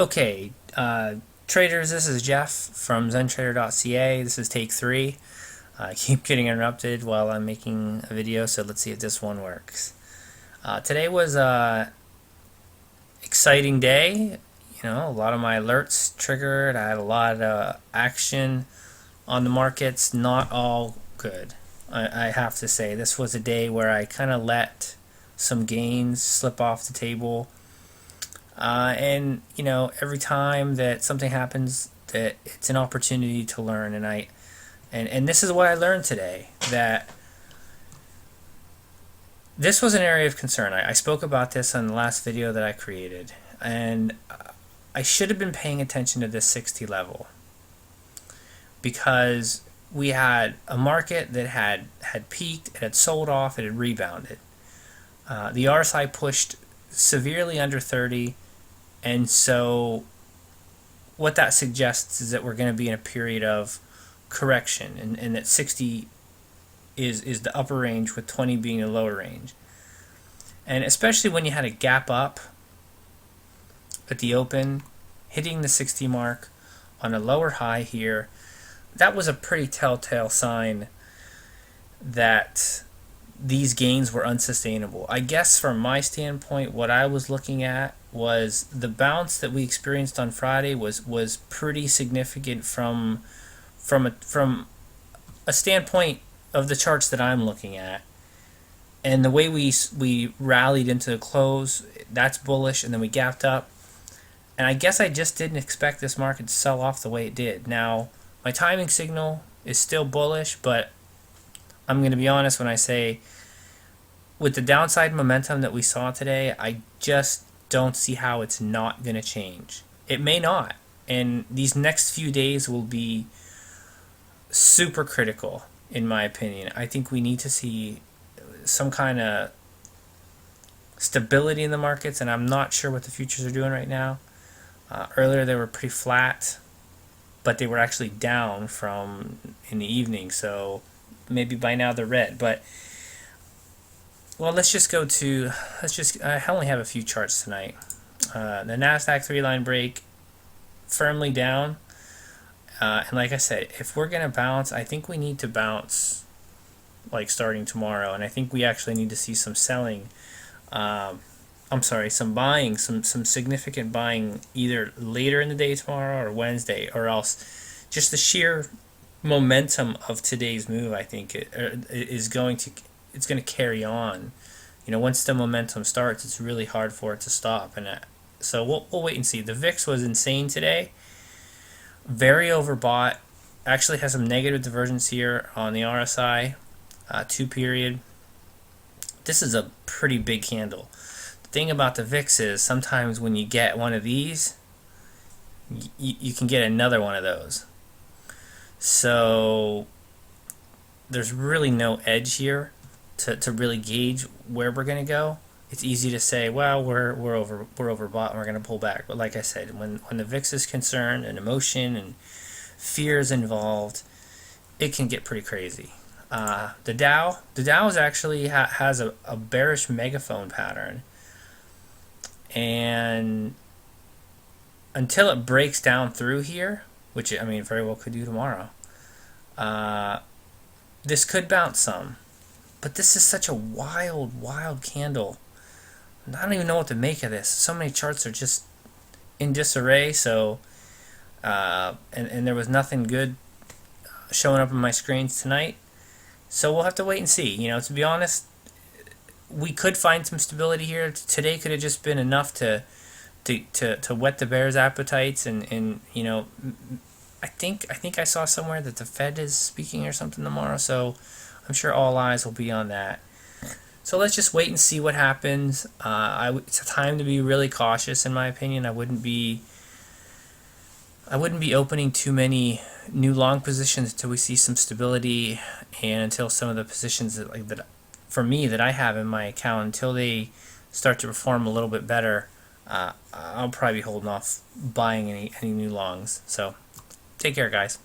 Okay, traders, this is Jeff from zentrader.ca. This is take 3. I keep getting interrupted while I'm making a video, so let's see if this one works. Today was a exciting day. You know, a lot of my alerts triggered. I had a lot of action on the markets. Not all good. I have to say, this was a day where I kind of let some gains slip off the table. And you know, every time that something happens, that it's an opportunity to learn. And this is what I learned today, that this was an area of concern. I spoke about this on the last video that I created, and I should have been paying attention to this 60 level, because we had a market that had peaked, it had sold off, it had rebounded. The RSI pushed severely under 30. And so what that suggests is that we're going to be in a period of correction, and that 60 is the upper range, with 20 being the lower range. And especially when you had a gap up at the open, hitting the 60 mark on a lower high here, that was a pretty telltale sign that these gains were unsustainable. I guess from my standpoint, what I was looking at was the bounce that we experienced on Friday was pretty significant from a standpoint of the charts that I'm looking at, and the way we rallied into the close, that's bullish, and then we gapped up, and I guess I just didn't expect this market to sell off the way it did. Now, my timing signal is still bullish, but I'm going to be honest when I say, with the downside momentum that we saw today, I just don't see how it's not going to change. It may not, and these next few days will be super critical, in my opinion. I think we need to see some kind of stability in the markets, and I'm not sure what the futures are doing right now. Earlier they were pretty flat, but they were actually down from in the evening, so maybe by now they're red. But well, let's just go to, I only have a few charts tonight. The NASDAQ 3-line break, firmly down. And like I said, if we're going to bounce, I think we need to bounce like starting tomorrow. And I think we actually need to see some selling. Some buying, some significant buying either later in the day tomorrow or Wednesday, or else just the sheer momentum of today's move, I think it's going to carry on. You know, once the momentum starts, it's really hard for it to stop. And so we'll wait and see. The VIX was insane today, very overbought. Actually has some negative divergence here on the RSI, 2 period. This is a pretty big candle. The thing about the VIX is sometimes when you get one of these, you can get another one of those. So there's really no edge here to really gauge where we're going to go. It's easy to say, well, we're overbought and we're going to pull back. But like I said, when the VIX is concerned and emotion and fear is involved, it can get pretty crazy. The Dow is actually has a bearish megaphone pattern, and until it breaks down through here, which I mean very well could do tomorrow, this could bounce some. But this is such a wild candle. I don't even know what to make of this. So many charts are just in disarray. So, and there was nothing good showing up on my screens tonight. So we'll have to wait and see. You know, to be honest, we could find some stability here. Today could have just been enough to whet the bears' appetites, and you know, I think I saw somewhere that the Fed is speaking or something tomorrow. So I'm sure all eyes will be on that. So let's just wait and see what happens. It's a time to be really cautious, in my opinion. I wouldn't be opening too many new long positions until we see some stability, and until some of the positions that for me that I have in my account, until they start to perform a little bit better. I'll probably be holding off buying any new longs. So take care, guys.